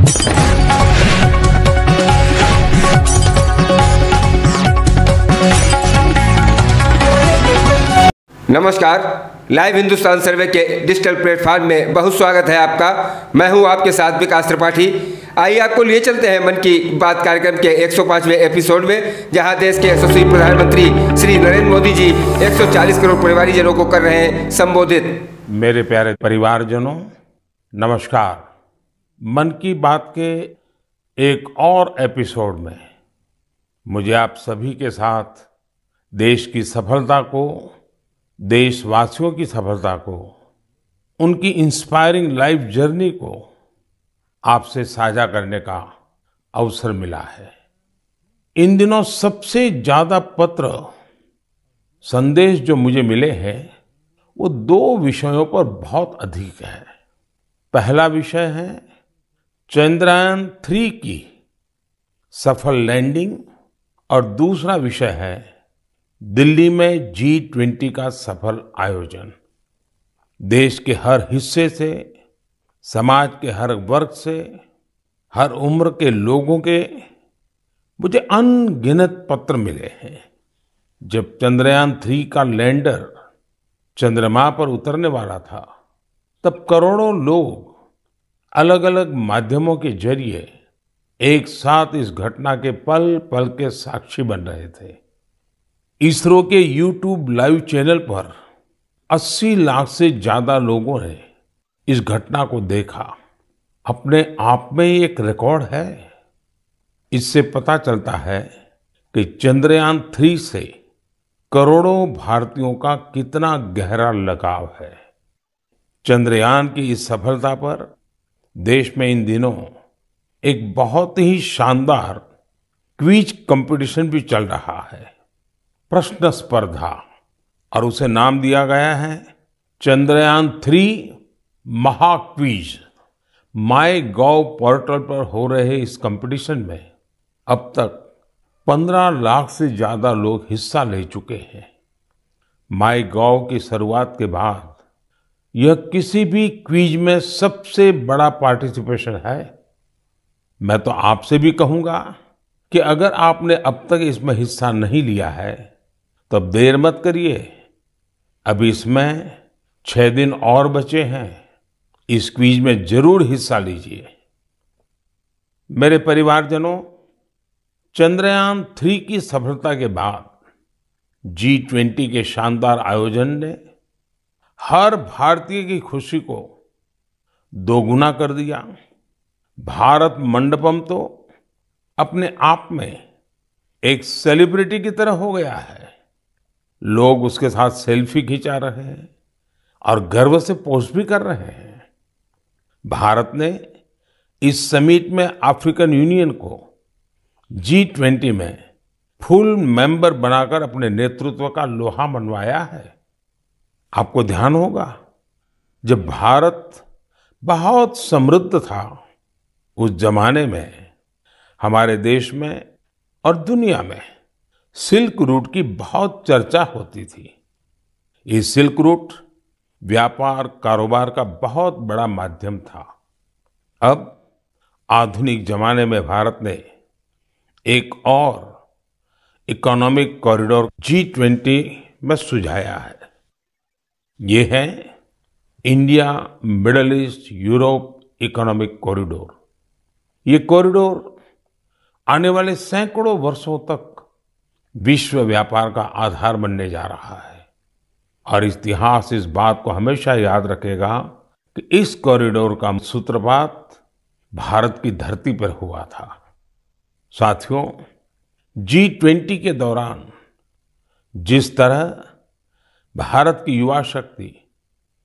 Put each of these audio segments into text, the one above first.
नमस्कार। लाइव हिंदुस्तान सर्वे के digital platform में बहुत स्वागत है आपका। मैं हूं आपके साथ विकास त्रिपाठी। आइए आपको लिए चलते हैं मन की बात कार्यक्रम के 105वें एपिसोड में, जहां देश के यशस्वी प्रधानमंत्री श्री नरेंद्र मोदी जी 140 करोड़ परिवारीजनों को कर रहे हैं संबोधित। मेरे प्यारे परिवारजनों, नमस्कार। मन की बात के एक और एपिसोड में मुझे आप सभी के साथ देश की सफलता को, देशवासियों की सफलता को, उनकी इंस्पायरिंग लाइफ जर्नी को आपसे साझा करने का अवसर मिला है। इन दिनों सबसे ज्यादा पत्र, संदेश जो मुझे मिले हैं वो दो विषयों पर बहुत अधिक है। पहला विषय है चंद्रयान-3 की सफल लैंडिंग और दूसरा विषय है दिल्ली में G20 का सफल आयोजन। देश के हर हिस्से से, समाज के हर वर्ग से, हर उम्र के लोगों के मुझे अनगिनत पत्र मिले हैं। जब चंद्रयान-3 का लैंडर चंद्रमा पर उतरने वाला था, तब करोड़ों लोग अलग अलग माध्यमों के जरिए एक साथ इस घटना के पल पल के साक्षी बन रहे थे। इसरो के YouTube लाइव चैनल पर 80 लाख से ज्यादा लोगों ने इस घटना को देखा। अपने आप में ही एक रिकॉर्ड है। इससे पता चलता है कि चंद्रयान-3 से करोड़ों भारतीयों का कितना गहरा लगाव है। चंद्रयान की इस सफलता पर देश में इन दिनों एक बहुत ही शानदार क्विज कंपटीशन भी चल रहा है, प्रश्न स्पर्धा, और उसे नाम दिया गया है चंद्रयान-3 महाक्विज। MyGov पोर्टल पर हो रहे इस कंपटीशन में अब तक 15 लाख से ज्यादा लोग हिस्सा ले चुके हैं। MyGov की शुरुआत के बाद यह किसी भी क्विज में सबसे बड़ा पार्टिसिपेशन है। मैं तो आपसे भी कहूंगा कि अगर आपने अब तक इसमें हिस्सा नहीं लिया है तो अब देर मत करिए। अभी इसमें 6 दिन और बचे हैं। इस क्विज में जरूर हिस्सा लीजिए। मेरे परिवारजनों, चंद्रयान-3 की सफलता के बाद G20 के शानदार आयोजन ने हर भारतीय की खुशी को दोगुना कर दिया। भारत मंडपम तो अपने आप में एक सेलिब्रिटी की तरह हो गया है। लोग उसके साथ सेल्फी खिंचा रहे हैं और गर्व से पोस्ट भी कर रहे हैं। भारत ने इस समिट में अफ्रीकन यूनियन को G20 में फुल मेंबर बनाकर अपने नेतृत्व का लोहा मनवाया है। आपको ध्यान होगा, जब भारत बहुत समृद्ध था, उस जमाने में हमारे देश में और दुनिया में सिल्क रूट की बहुत चर्चा होती थी। ये सिल्क रूट व्यापार कारोबार का बहुत बड़ा माध्यम था। अब आधुनिक जमाने में भारत ने एक और इकोनॉमिक कॉरिडोर G20 में सुझाया है। ये है India middle east Europe economic corridor. ये कॉरिडोर आने वाले सैकड़ों वर्षों तक विश्व व्यापार का आधार बनने जा रहा है। और इतिहास इस बात को हमेशा याद रखेगा कि इस कॉरिडोर का सूत्रपात भारत की धरती पर हुआ था। साथियों, G20 के दौरान जिस तरह भारत की युवा शक्ति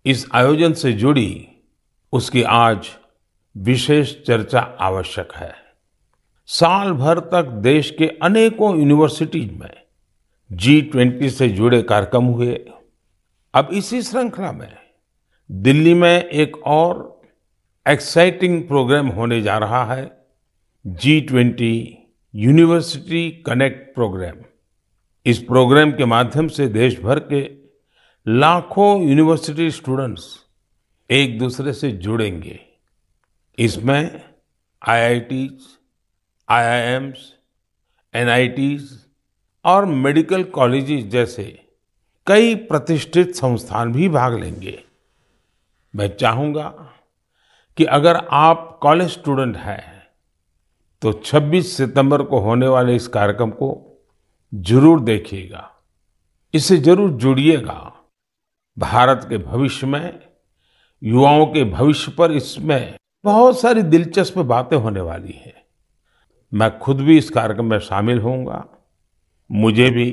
इस आयोजन से जुड़ी, उसकी आज विशेष चर्चा आवश्यक है। साल भर तक देश के अनेकों यूनिवर्सिटीज में G20 से जुड़े कार्यक्रम हुए। अब इसी श्रृंखला में दिल्ली में एक और एक्साइटिंग प्रोग्राम होने जा रहा है, G20 यूनिवर्सिटी कनेक्ट प्रोग्राम। इस प्रोग्राम के माध्यम से देश भर के लाखों यूनिवर्सिटी स्टूडेंट्स एक दूसरे से जुड़ेंगे। इसमें आईआईटीज, आईआईएम्स, एनआईटीज और मेडिकल कॉलेजेस जैसे कई प्रतिष्ठित संस्थान भी भाग लेंगे। मैं चाहूंगा कि अगर आप कॉलेज स्टूडेंट हैं तो 26 सितंबर को होने वाले इस कार्यक्रम को जरूर देखिएगा, इससे जरूर जुड़िएगा। भारत के भविष्य में, युवाओं के भविष्य पर इसमें बहुत सारी दिलचस्प बातें होने वाली हैं। मैं खुद भी इस कार्यक्रम में शामिल होऊंगा। मुझे भी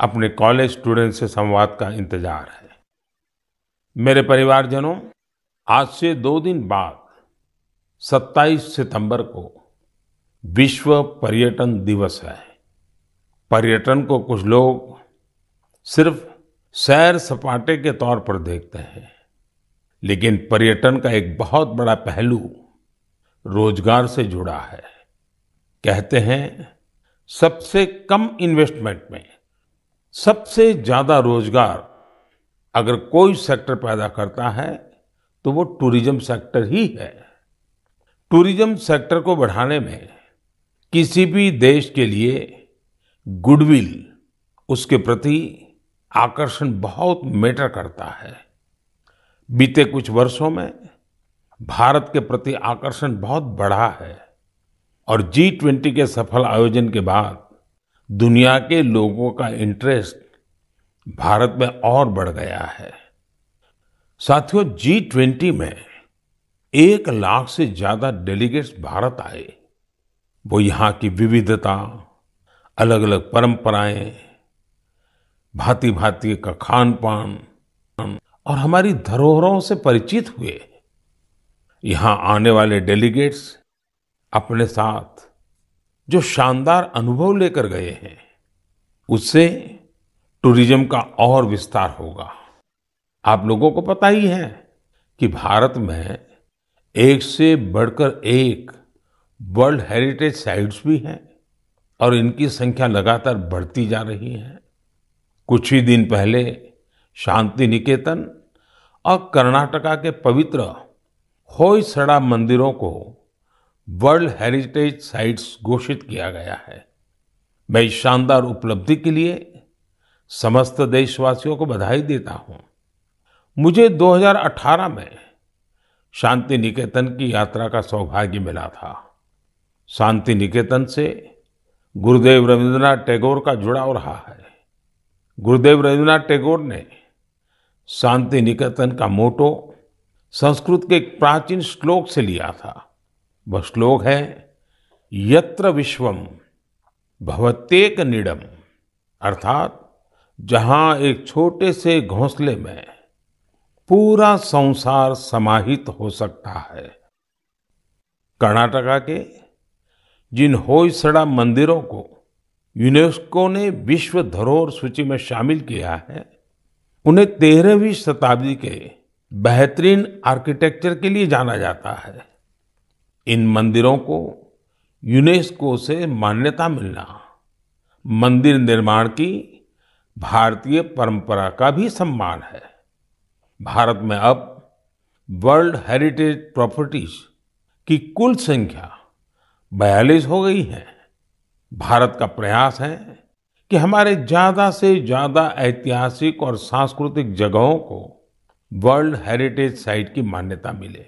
अपने कॉलेज स्टूडेंट से संवाद का इंतजार है। मेरे परिवारजनों, आज से 2 दिन बाद 27 सितंबर को विश्व पर्यटन दिवस है। पर्यटन को कुछ लोग सिर्फ सैर सपाटे के तौर पर देखते हैं, लेकिन पर्यटन का एक बहुत बड़ा पहलू रोजगार से जुड़ा है। कहते हैं, सबसे कम इन्वेस्टमेंट में सबसे ज्यादा रोजगार अगर कोई सेक्टर पैदा करता है तो वो टूरिज्म सेक्टर ही है। टूरिज्म सेक्टर को बढ़ाने में किसी भी देश के लिए गुडविल, उसके प्रति आकर्षण बहुत मैटर करता है। बीते कुछ वर्षों में भारत के प्रति आकर्षण बहुत बढ़ा है और G20 के सफल आयोजन के बाद दुनिया के लोगों का इंटरेस्ट भारत में और बढ़ गया है। साथियों, G20 में 1 लाख से ज्यादा डेलीगेट्स भारत आए। वो यहाँ की विविधता, अलग अलग परंपराएं, भांति भांति का खान पान और हमारी धरोहरों से परिचित हुए। यहाँ आने वाले डेलीगेट्स अपने साथ जो शानदार अनुभव लेकर गए हैं, उससे टूरिज्म का और विस्तार होगा। आप लोगों को पता ही है कि भारत में एक से बढ़कर एक वर्ल्ड हेरिटेज साइट्स भी हैं और इनकी संख्या लगातार बढ़ती जा रही है। कुछ ही दिन पहले शांति निकेतन और कर्नाटका के पवित्र होयसड़ा मंदिरों को वर्ल्ड हेरिटेज साइट्स घोषित किया गया है। मैं इस शानदार उपलब्धि के लिए समस्त देशवासियों को बधाई देता हूं। मुझे 2018 में शांति निकेतन की यात्रा का सौभाग्य मिला था। शांति निकेतन से गुरुदेव रविंद्रनाथ टैगोर का जुड़ाव रहा है। गुरुदेव रविंद्रनाथ टैगोर ने शांति निकेतन का मोटो संस्कृत के एक प्राचीन श्लोक से लिया था। वह श्लोक है, यत्र विश्वम भवत्येक नीडम, अर्थात जहां एक छोटे से घोंसले में पूरा संसार समाहित हो सकता है। कर्नाटका के जिन होयसड़ा मंदिरों को यूनेस्को ने विश्व धरोहर सूची में शामिल किया है, उन्हें 13वीं शताब्दी के बेहतरीन आर्किटेक्चर के लिए जाना जाता है। इन मंदिरों को यूनेस्को से मान्यता मिलना मंदिर निर्माण की भारतीय परंपरा का भी सम्मान है। भारत में अब वर्ल्ड हेरिटेज प्रॉपर्टीज की कुल संख्या 42 हो गई है। भारत का प्रयास है कि हमारे ज्यादा से ज्यादा ऐतिहासिक और सांस्कृतिक जगहों को वर्ल्ड हेरिटेज साइट की मान्यता मिले।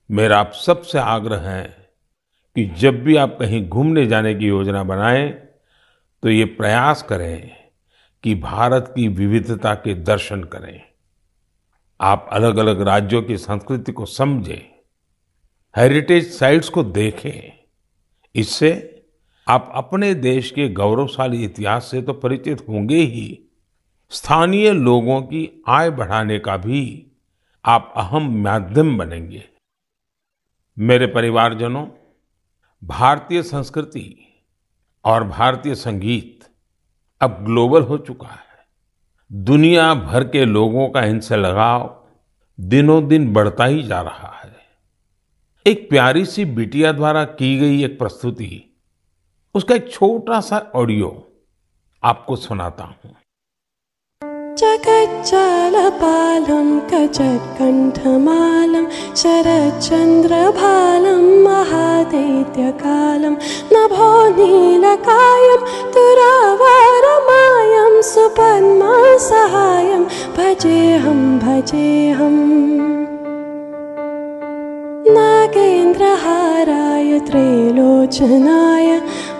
मेरा आप सबसे आग्रह है कि जब भी आप कहीं घूमने जाने की योजना बनाएं तो ये प्रयास करें कि भारत की विविधता के दर्शन करें। आप अलग अलग राज्यों की संस्कृति को समझें, हेरिटेज साइट्स को देखें। इससे आप अपने देश के गौरवशाली इतिहास से तो परिचित होंगे ही, स्थानीय लोगों की आय बढ़ाने का भी आप अहम माध्यम बनेंगे। मेरे परिवारजनों, भारतीय संस्कृति और भारतीय संगीत अब ग्लोबल हो चुका है। दुनिया भर के लोगों का इनसे लगाव दिनों दिन बढ़ता ही जा रहा है। एक प्यारी सी बिटिया द्वारा की गई एक प्रस्तुति, उसका एक छोटा सा ऑडियो आपको सुनाता हूं। जगज्जालपालं कजत्कण्ठमालं शरच्चन्द्रभालं महा वैद्यकालं नभो नीलकायं तुरावरमायं सुपद्मसहायं भजेऽहं भजेऽहम् नागेन्द्रहाराय त्रैलोचनाय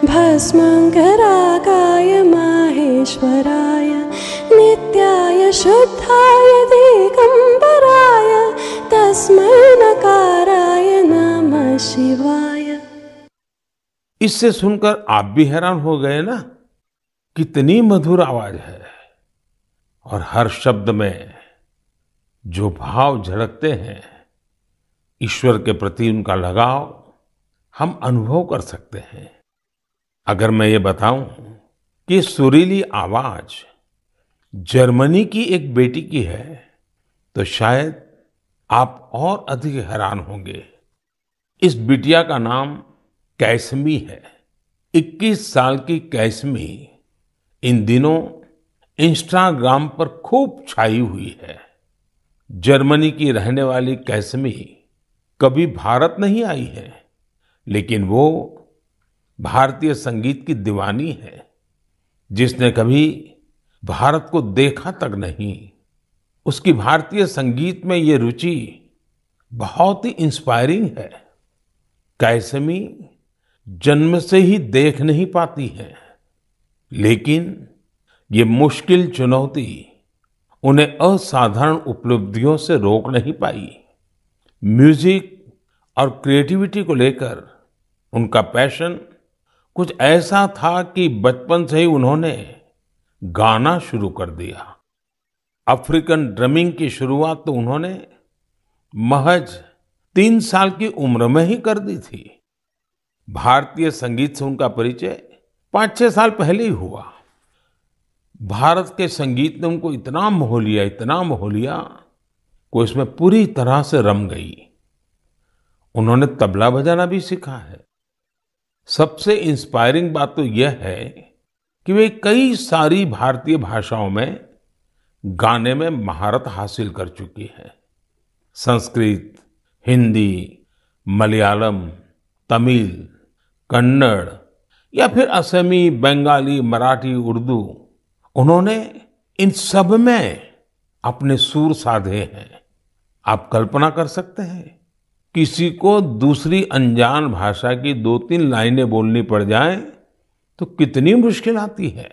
भस्मङ्करागाय माहेश्वराय नित्याय शुद्धाय दिगम्बराय तस्मै नकाराय नमः शिवाय। इससे सुनकर आप भी हैरान हो गए ना, कितनी मधुर आवाज है और हर शब्द में जो भाव झलकते हैं, ईश्वर के प्रति उनका लगाव हम अनुभव कर सकते हैं। अगर मैं ये बताऊं कि सुरीली आवाज जर्मनी की एक बेटी की है तो शायद आप और अधिक हैरान होंगे। इस बिटिया का नाम कैसमी है। 21 साल की कैसमी इन दिनों इंस्टाग्राम पर खूब छाई हुई है। जर्मनी की रहने वाली कैसमी कभी भारत नहीं आई है, लेकिन वो भारतीय संगीत की दीवानी है, जिसने कभी भारत को देखा तक नहीं। उसकी भारतीय संगीत में ये रुचि बहुत ही इंस्पायरिंग है। कैसमी जन्म से ही देख नहीं पाती है, लेकिन ये मुश्किल चुनौती उन्हें असाधारण उपलब्धियों से रोक नहीं पाई। म्यूजिक और क्रिएटिविटी को लेकर उनका पैशन कुछ ऐसा था कि बचपन से ही उन्होंने गाना शुरू कर दिया। अफ्रीकन ड्रमिंग की शुरुआत तो उन्होंने महज 3 साल की उम्र में ही कर दी थी। भारतीय संगीत से उनका परिचय 5-6 साल पहले ही हुआ। भारत के संगीत ने उनको इतना मोह लिया कि उसमें पूरी तरह से रम गई। उन्होंने तबला बजाना भी सीखा है। सबसे इंस्पायरिंग बात तो यह है कि वे कई सारी भारतीय भाषाओं में गाने में महारत हासिल कर चुकी है। संस्कृत, हिंदी, मलयालम, तमिल, कन्नड़ या फिर असमी, बंगाली, मराठी, उर्दू, उन्होंने इन सब में अपने सुर साधे हैं। आप कल्पना कर सकते हैं, किसी को दूसरी अनजान भाषा की 2-3 लाइनें बोलनी पड़ जाएं तो कितनी मुश्किल आती है।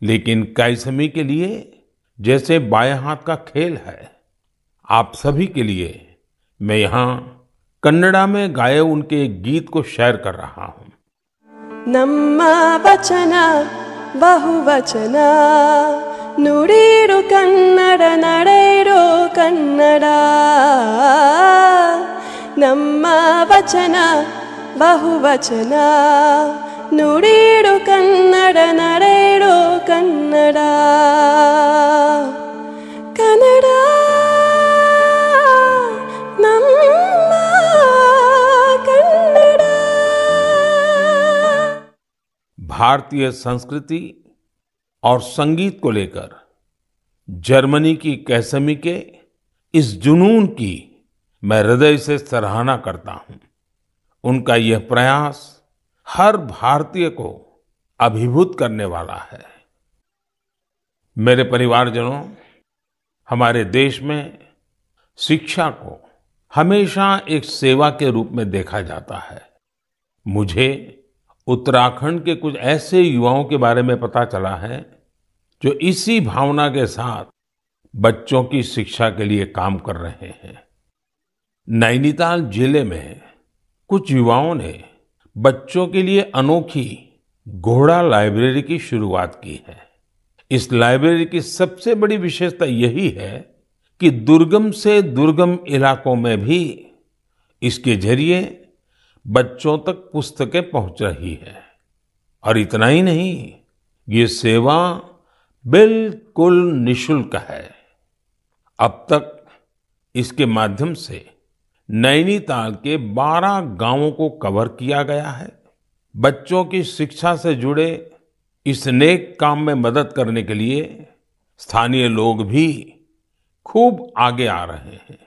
लेकिन कैसमी के लिए जैसे बाएं हाथ का खेल है। आप सभी के लिए मैं यहाँ कन्नड़ा में गाए उनके एक गीत को शेयर कर रहा हूँ। ನಮ್ಮ ವಚನ ಬಹುವಚನ ನುಡಿರು ಕನ್ನಡ ನಡೆಯಿರೋ ಕನ್ನಡ ನಮ್ಮ ವಚನ ಬಹುವಚನ ನುಡಿರು ಕನ್ನಡ ನಡೆಯಿರೋ ಕನ್ನಡ ಕನ್ನಡ ನಮ್ಮ ಕನ್ನಡ। भारतीय संस्कृति और संगीत को लेकर जर्मनी की कैसमी के इस जुनून की मैं हृदय से सराहना करता हूं। उनका यह प्रयास हर भारतीय को अभिभूत करने वाला है। मेरे परिवारजनों, हमारे देश में शिक्षा को हमेशा एक सेवा के रूप में देखा जाता है। मुझे उत्तराखंड के कुछ ऐसे युवाओं के बारे में पता चला है जो इसी भावना के साथ बच्चों की शिक्षा के लिए काम कर रहे हैं। नैनीताल जिले में कुछ युवाओं ने बच्चों के लिए अनोखी घोड़ा लाइब्रेरी की शुरुआत की है। इस लाइब्रेरी की सबसे बड़ी विशेषता यही है कि दुर्गम से दुर्गम इलाकों में भी इसके जरिए बच्चों तक पुस्तकें पहुंच रही है। और इतना ही नहीं, ये सेवा बिल्कुल निशुल्क है। अब तक इसके माध्यम से नैनीताल के 12 गांवों को कवर किया गया है। बच्चों की शिक्षा से जुड़े इस नेक काम में मदद करने के लिए स्थानीय लोग भी खूब आगे आ रहे हैं।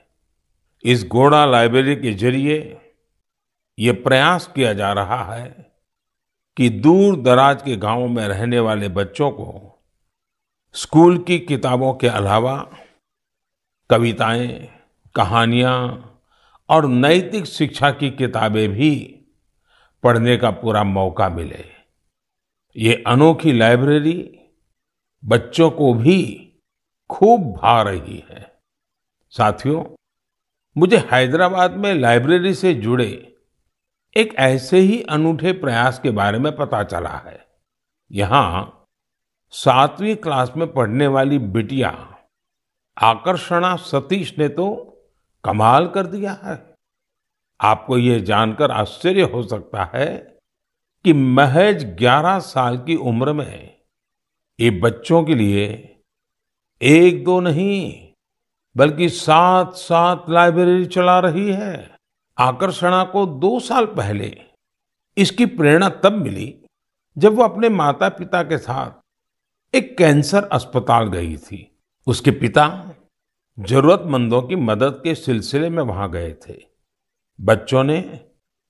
इस घोड़ा लाइब्रेरी के जरिए ये प्रयास किया जा रहा है कि दूर दराज के गांवों में रहने वाले बच्चों को स्कूल की किताबों के अलावा कविताएं, कहानियां और नैतिक शिक्षा की किताबें भी पढ़ने का पूरा मौका मिले। ये अनोखी लाइब्रेरी बच्चों को भी खूब भा रही है। साथियों, मुझे हैदराबाद में लाइब्रेरी से जुड़े एक ऐसे ही अनूठे प्रयास के बारे में पता चला है। यहाँ 7वीं क्लास में पढ़ने वाली बिटिया आकर्षणा सतीश ने तो कमाल कर दिया है। आपको ये जानकर आश्चर्य हो सकता है कि महज 11 साल की उम्र में ये बच्चों के लिए एक दो नहीं बल्कि 7 लाइब्रेरी चला रही है। आकर्षणा को 2 साल पहले इसकी प्रेरणा तब मिली जब वो अपने माता पिता के साथ एक कैंसर अस्पताल गई थी। उसके पिता जरूरतमंदों की मदद के सिलसिले में वहां गए थे। बच्चों ने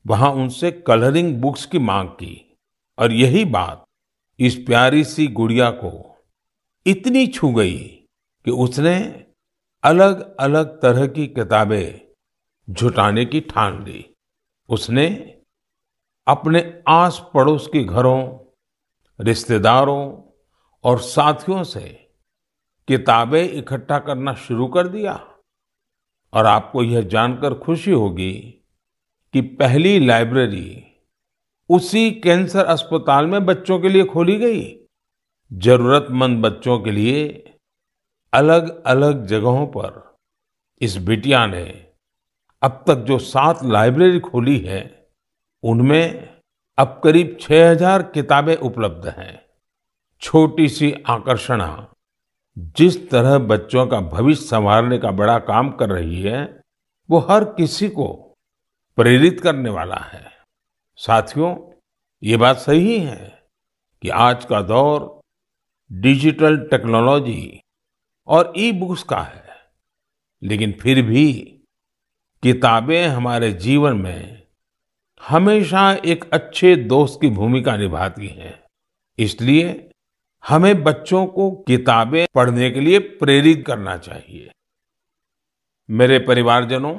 वहां उनसे कलरिंग बुक्स की मांग की और यही बात इस प्यारी सी गुड़िया को इतनी छू गई कि उसने अलग अलग तरह की किताबें जुटाने की ठान ली। उसने अपने आस पड़ोस के घरों, रिश्तेदारों और साथियों से किताबें इकट्ठा करना शुरू कर दिया। और आपको यह जानकर खुशी होगी कि पहली लाइब्रेरी उसी कैंसर अस्पताल में बच्चों के लिए खोली गई। जरूरतमंद बच्चों के लिए अलग अलग जगहों पर इस बिटिया ने अब तक जो 7 लाइब्रेरी खोली है, उनमें अब करीब 6000 किताबें उपलब्ध हैं। छोटी सी आकर्षणा जिस तरह बच्चों का भविष्य संवारने का बड़ा काम कर रही है, वो हर किसी को प्रेरित करने वाला है। साथियों, ये बात सही है कि आज का दौर डिजिटल टेक्नोलॉजी और ई बुक्स का है, लेकिन फिर भी किताबें हमारे जीवन में हमेशा एक अच्छे दोस्त की भूमिका निभाती हैं। इसलिए हमें बच्चों को किताबें पढ़ने के लिए प्रेरित करना चाहिए। मेरे परिवारजनों,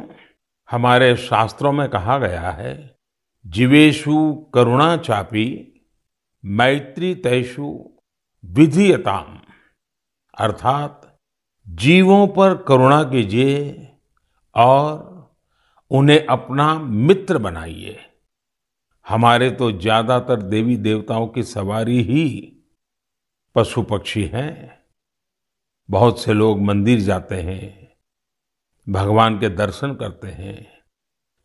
हमारे शास्त्रों में कहा गया है, जीवेषु करुणा चापि मैत्री तेषु विधीयताम, अर्थात जीवों पर करुणा कीजिए और उन्हें अपना मित्र बनाइए। हमारे तो ज्यादातर देवी देवताओं की सवारी ही पशु पक्षी हैं। बहुत से लोग मंदिर जाते हैं, भगवान के दर्शन करते हैं,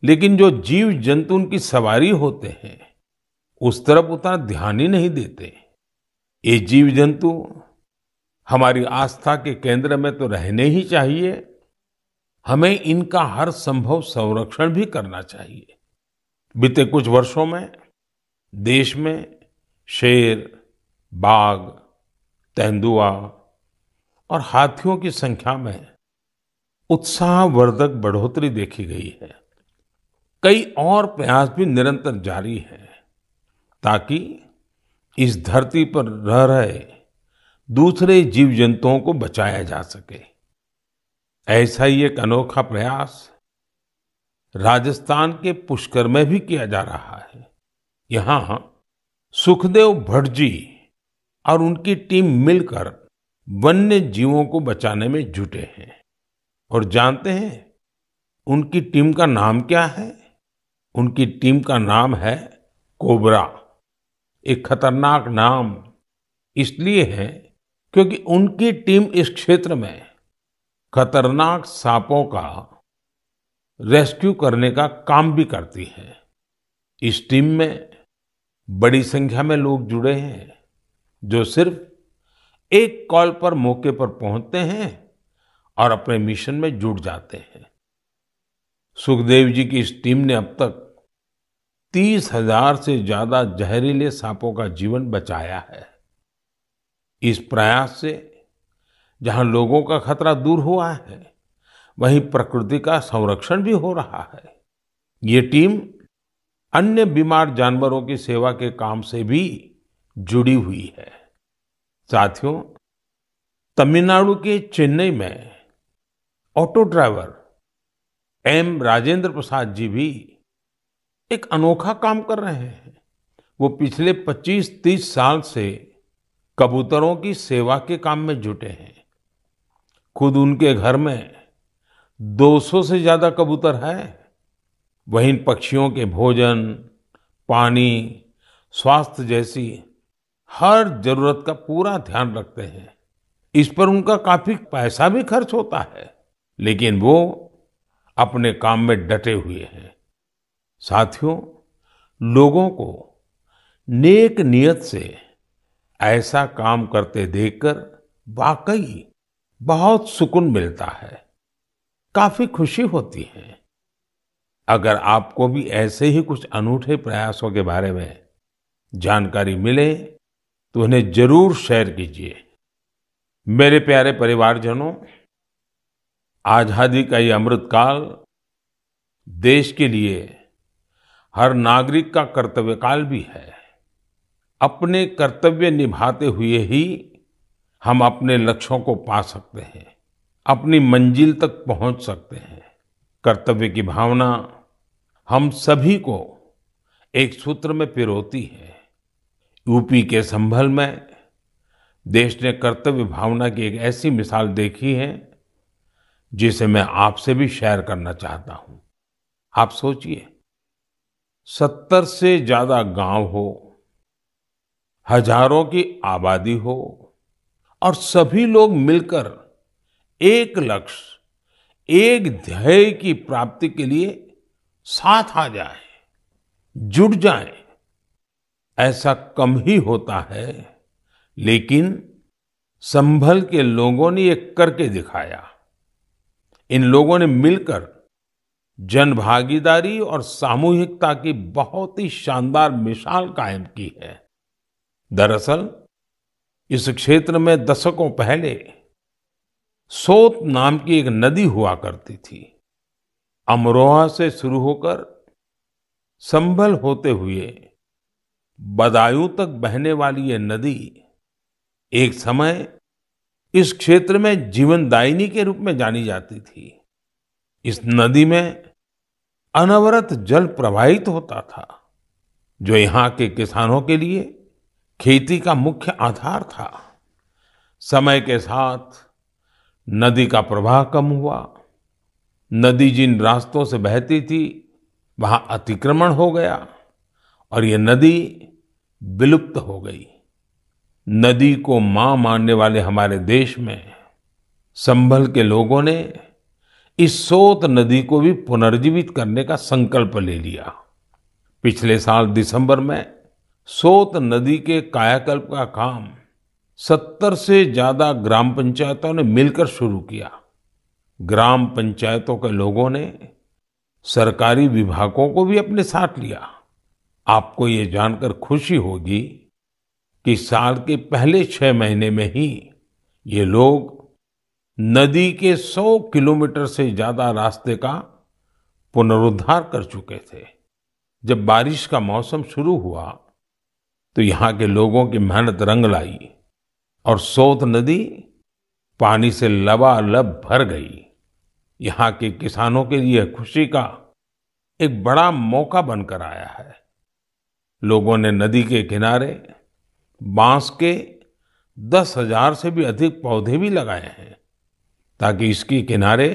लेकिन जो जीव जंतु उनकी सवारी होते हैं, उस तरफ उतना ध्यान ही नहीं देते। ये जीव जंतु हमारी आस्था के केंद्र में तो रहने ही चाहिए, हमें इनका हर संभव संरक्षण भी करना चाहिए। बीते कुछ वर्षों में देश में शेर, बाघ, तेंदुआ और हाथियों की संख्या में उत्साहवर्धक बढ़ोतरी देखी गई है। कई और प्रयास भी निरंतर जारी हैं ताकि इस धरती पर रह रहे दूसरे जीव जंतुओं को बचाया जा सके। ऐसा ही एक अनोखा प्रयास राजस्थान के पुष्कर में भी किया जा रहा है। यहाँ सुखदेव भट्ट जी और उनकी टीम मिलकर वन्य जीवों को बचाने में जुटे हैं। और जानते हैं उनकी टीम का नाम क्या है? उनकी टीम का नाम है कोबरा। एक खतरनाक नाम इसलिए है क्योंकि उनकी टीम इस क्षेत्र में खतरनाक सांपों का रेस्क्यू करने का काम भी करती है। इस टीम में बड़ी संख्या में लोग जुड़े हैं जो सिर्फ एक कॉल पर मौके पर पहुंचते हैं और अपने मिशन में जुट जाते हैं। सुखदेव जी की इस टीम ने अब तक 30,000 से ज्यादा जहरीले सांपों का जीवन बचाया है। इस प्रयास से जहां लोगों का खतरा दूर हुआ है, वहीं प्रकृति का संरक्षण भी हो रहा है। ये टीम अन्य बीमार जानवरों की सेवा के काम से भी जुड़ी हुई है। साथियों, तमिलनाडु के चेन्नई में auto driver M Rajendra Prasad ji भी एक अनोखा काम कर रहे हैं। वो पिछले 25-30 साल से कबूतरों की सेवा के काम में जुटे हैं। खुद उनके घर में 200 से ज्यादा कबूतर हैं। वहीं इन पक्षियों के भोजन, पानी, स्वास्थ्य जैसी हर जरूरत का पूरा ध्यान रखते हैं। इस पर उनका काफी पैसा भी खर्च होता है, लेकिन वो अपने काम में डटे हुए हैं। साथियों, लोगों को नेक नियत से ऐसा काम करते देखकर वाकई बहुत सुकून मिलता है, काफी खुशी होती है। अगर आपको भी ऐसे ही कुछ अनूठे प्रयासों के बारे में जानकारी मिले तो उन्हें जरूर शेयर कीजिए। मेरे प्यारे परिवारजनों, आजादी का ये अमृतकाल देश के लिए हर नागरिक का कर्तव्य काल भी है। अपने कर्तव्य निभाते हुए ही हम अपने लक्ष्यों को पा सकते हैं, अपनी मंजिल तक पहुंच सकते हैं। कर्तव्य की भावना हम सभी को एक सूत्र में पिरोती है। यूपी के संभल में देश ने कर्तव्य भावना की एक ऐसी मिसाल देखी है जिसे मैं आपसे भी शेयर करना चाहता हूं। आप सोचिए, 70 से ज्यादा गांव हो, हजारों की आबादी हो और सभी लोग मिलकर एक लक्ष्य, एक ध्येय की प्राप्ति के लिए साथ आ जाएं, जुट जाएं। ऐसा कम ही होता है, लेकिन संभल के लोगों ने ये करके दिखाया। इन लोगों ने मिलकर जनभागीदारी और सामूहिकता की बहुत ही शानदार मिसाल कायम की है। दरअसल इस क्षेत्र में दशकों पहले सोत नाम की एक नदी हुआ करती थी। अमरोहा से शुरू होकर संभल होते हुए बदायूं तक बहने वाली ये नदी एक समय इस क्षेत्र में जीवनदायिनी के रूप में जानी जाती थी। इस नदी में अनवरत जल प्रवाहित होता था, जो यहाँ के किसानों के लिए खेती का मुख्य आधार था। समय के साथ नदी का प्रवाह कम हुआ। नदी जिन रास्तों से बहती थी वहां अतिक्रमण हो गया और ये नदी विलुप्त हो गई। नदी को मां मानने वाले हमारे देश में संभल के लोगों ने इस सोत नदी को भी पुनर्जीवित करने का संकल्प ले लिया। पिछले साल दिसंबर में सोत नदी के कायाकल्प का काम 70 से ज्यादा ग्राम पंचायतों ने मिलकर शुरू किया। ग्राम पंचायतों के लोगों ने सरकारी विभागों को भी अपने साथ लिया। आपको ये जानकर खुशी होगी कि साल के पहले 6 महीने में ही ये लोग नदी के 100 किलोमीटर से ज्यादा रास्ते का पुनरुद्धार कर चुके थे। जब बारिश का मौसम शुरू हुआ तो यहाँ के लोगों की मेहनत रंग लाई और सोत नदी पानी से लबालब भर गई। यहाँ के किसानों के लिए खुशी का एक बड़ा मौका बनकर आया है। लोगों ने नदी के किनारे बांस के 10,000 से भी अधिक पौधे भी लगाए हैं ताकि इसके किनारे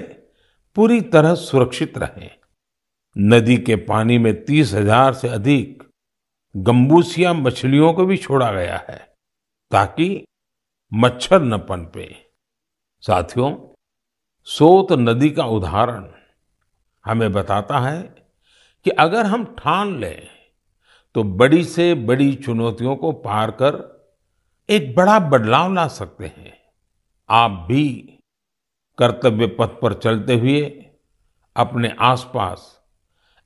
पूरी तरह सुरक्षित रहें। नदी के पानी में 30,000 से अधिक गंबूसिया मछलियों को भी छोड़ा गया है ताकि मच्छर न पनपे। साथियों, सोत नदी का उदाहरण हमें बताता है कि अगर हम ठान लें तो बड़ी से बड़ी चुनौतियों को पार कर एक बड़ा बदलाव ला सकते हैं। आप भी कर्तव्य पथ पर चलते हुए अपने आसपास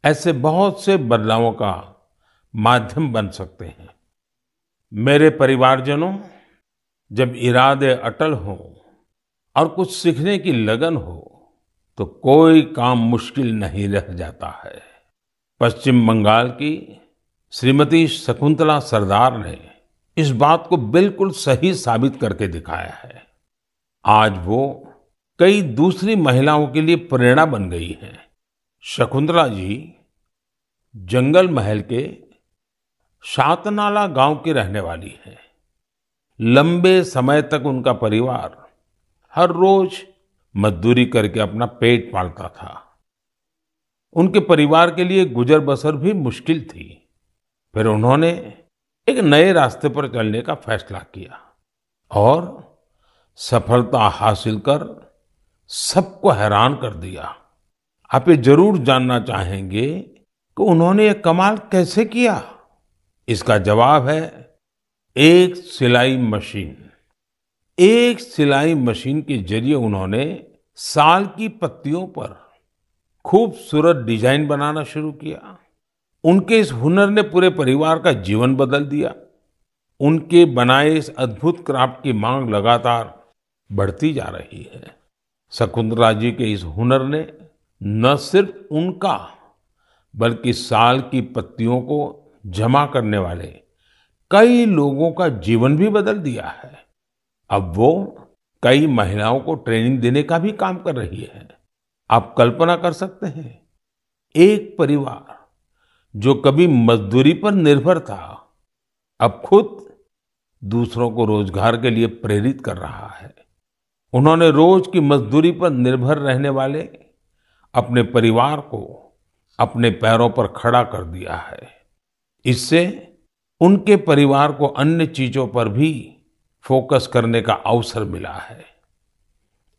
ऐसे बहुत से बदलावों का माध्यम बन सकते हैं। मेरे परिवारजनों, जब इरादे अटल हों और कुछ सीखने की लगन हो तो कोई काम मुश्किल नहीं रह जाता है। पश्चिम बंगाल की श्रीमती शकुंतला सरदार ने इस बात को बिल्कुल सही साबित करके दिखाया है। आज वो कई दूसरी महिलाओं के लिए प्रेरणा बन गई हैं। शकुंतला जी जंगल महल के शातनाला गांव की रहने वाली हैं। लंबे समय तक उनका परिवार हर रोज मजदूरी करके अपना पेट पालता था। उनके परिवार के लिए गुजर बसर भी मुश्किल थी। फिर उन्होंने एक नए रास्ते पर चलने का फैसला किया और सफलता हासिल कर सबको हैरान कर दिया। आप ये जरूर जानना चाहेंगे कि उन्होंने ये कमाल कैसे किया। इसका जवाब है एक सिलाई मशीन। एक सिलाई मशीन के जरिए उन्होंने साल की पत्तियों पर खूबसूरत डिजाइन बनाना शुरू किया। उनके इस हुनर ने पूरे परिवार का जीवन बदल दिया। उनके बनाए इस अद्भुत क्राफ्ट की मांग लगातार बढ़ती जा रही है। शकुंतला जी के इस हुनर ने न सिर्फ उनका बल्कि साल की पत्तियों को जमा करने वाले कई लोगों का जीवन भी बदल दिया है। अब वो कई महिलाओं को ट्रेनिंग देने का भी काम कर रही है। आप कल्पना कर सकते हैं, एक परिवार जो कभी मजदूरी पर निर्भर था अब खुद दूसरों को रोजगार के लिए प्रेरित कर रहा है। उन्होंने रोज की मजदूरी पर निर्भर रहने वाले अपने परिवार को अपने पैरों पर खड़ा कर दिया है। इससे उनके परिवार को अन्य चीजों पर भी फोकस करने का अवसर मिला है।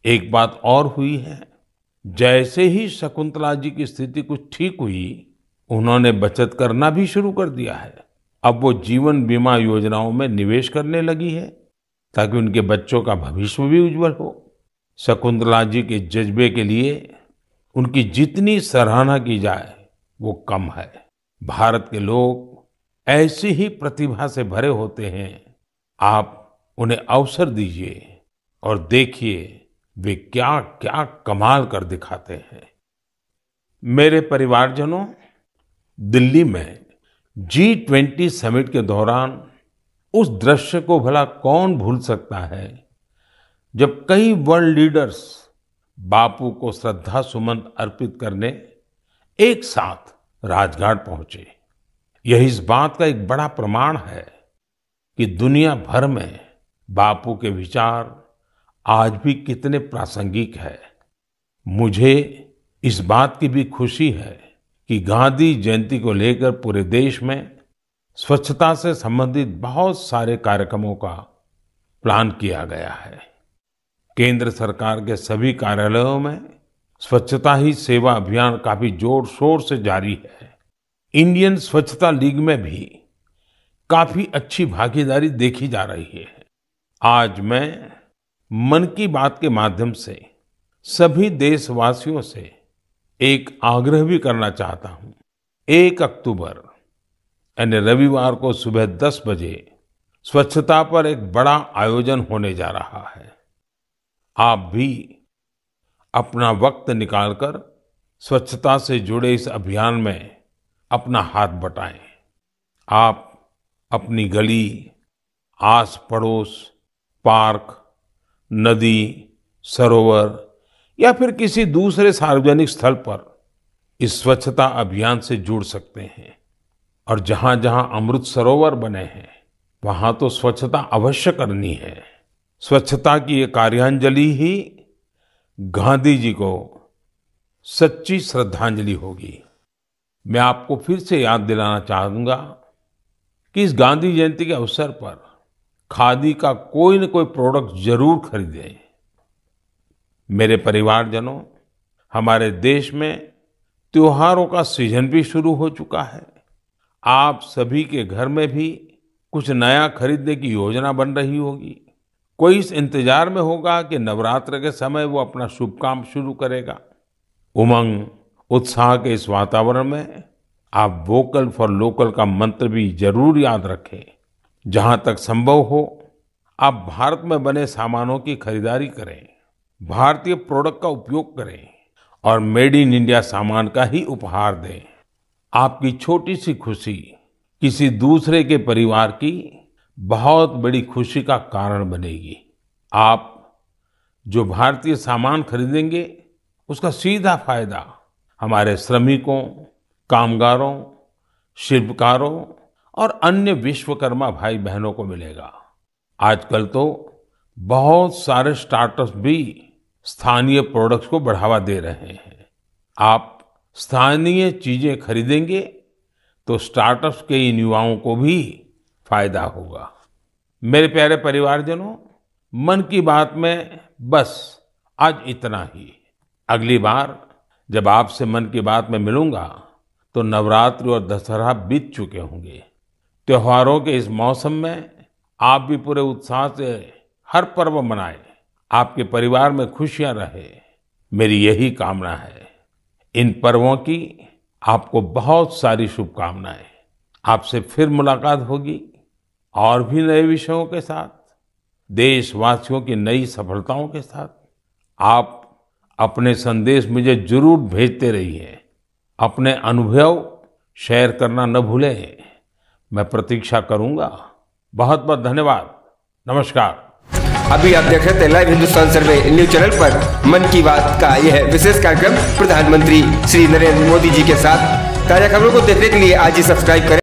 एक बात और हुई है, जैसे ही शकुंतला जी की स्थिति कुछ ठीक हुई, उन्होंने बचत करना भी शुरू कर दिया है। अब वो जीवन बीमा योजनाओं में निवेश करने लगी है ताकि उनके बच्चों का भविष्य भी उज्जवल हो। शकुंतला जी के जज्बे के लिए उनकी जितनी सराहना की जाए वो कम है। भारत के लोग ऐसी ही प्रतिभा से भरे होते हैं। आप उन्हें अवसर दीजिए और देखिए वे क्या क्या कमाल कर दिखाते हैं। मेरे परिवारजनों, दिल्ली में G20 समिट के दौरान उस दृश्य को भला कौन भूल सकता है जब कई वर्ल्ड लीडर्स बापू को श्रद्धा सुमन अर्पित करने एक साथ राजघाट पहुंचे। यह इस बात का एक बड़ा प्रमाण है कि दुनिया भर में बापू के विचार आज भी कितने प्रासंगिक है। मुझे इस बात की भी खुशी है कि गांधी जयंती को लेकर पूरे देश में स्वच्छता से संबंधित बहुत सारे कार्यक्रमों का प्लान किया गया है। केंद्र सरकार के सभी कार्यालयों में स्वच्छता ही सेवा अभियान काफी जोर शोर से जारी है। इंडियन स्वच्छता लीग में भी काफी अच्छी भागीदारी देखी जा रही है। आज मैं मन की बात के माध्यम से सभी देशवासियों से एक आग्रह भी करना चाहता हूं। 1 अक्टूबर यानी रविवार को सुबह 10 बजे स्वच्छता पर एक बड़ा आयोजन होने जा रहा है। आप भी अपना वक्त निकालकर स्वच्छता से जुड़े इस अभियान में अपना हाथ बटाएं। आप अपनी गली, आस पड़ोस, पार्क, नदी, सरोवर या फिर किसी दूसरे सार्वजनिक स्थल पर इस स्वच्छता अभियान से जुड़ सकते हैं। और जहां जहां अमृत सरोवर बने हैं वहां तो स्वच्छता अवश्य करनी है। स्वच्छता की ये कार्यांजलि ही गांधी जी को सच्ची श्रद्धांजलि होगी। मैं आपको फिर से याद दिलाना चाहूंगा कि इस गांधी जयंती के अवसर पर खादी का कोई न कोई प्रोडक्ट जरूर खरीदें। मेरे परिवारजनों, हमारे देश में त्योहारों का सीजन भी शुरू हो चुका है। आप सभी के घर में भी कुछ नया खरीदने की योजना बन रही होगी। कोई इस इंतजार में होगा कि नवरात्र के समय वो अपना शुभ काम शुरू करेगा। उमंग, उत्साह के इस वातावरण में आप वोकल फॉर लोकल का मंत्र भी जरूर याद रखें। जहां तक संभव हो आप भारत में बने सामानों की खरीदारी करें, भारतीय प्रोडक्ट का उपयोग करें और मेड इन इंडिया सामान का ही उपहार दें। आपकी छोटी सी खुशी किसी दूसरे के परिवार की बहुत बड़ी खुशी का कारण बनेगी। आप जो भारतीय सामान खरीदेंगे उसका सीधा फायदा हमारे श्रमिकों, कामगारों, शिल्पकारों और अन्य विश्वकर्मा भाई बहनों को मिलेगा। आजकल तो बहुत सारे स्टार्टअप्स भी स्थानीय प्रोडक्ट्स को बढ़ावा दे रहे हैं। आप स्थानीय चीजें खरीदेंगे तो स्टार्टअप्स के इन युवाओं को भी फायदा होगा। मेरे प्यारे परिवारजनों, मन की बात में बस आज इतना ही। अगली बार जब आपसे मन की बात में मिलूंगा तो नवरात्रि और दशहरा बीत चुके होंगे। त्योहारों के इस मौसम में आप भी पूरे उत्साह से हर पर्व मनाएं, आपके परिवार में खुशियां रहे, मेरी यही कामना है। इन पर्वों की आपको बहुत सारी शुभकामनाएं। आपसे फिर मुलाकात होगी और भी नए विषयों के साथ, देशवासियों की नई सफलताओं के साथ। आप अपने संदेश मुझे जरूर भेजते रहिए। अपने अनुभव शेयर करना न भूलें। मैं प्रतीक्षा करूंगा। बहुत बहुत धन्यवाद। नमस्कार। अभी आप देख रहे थे लाइव हिंदुस्तान सर्वे न्यूज चैनल पर मन की बात का यह विशेष कार्यक्रम प्रधानमंत्री श्री नरेंद्र मोदी जी के साथ। ताजा खबरों को देखने के लिए आज ही सब्सक्राइब करें।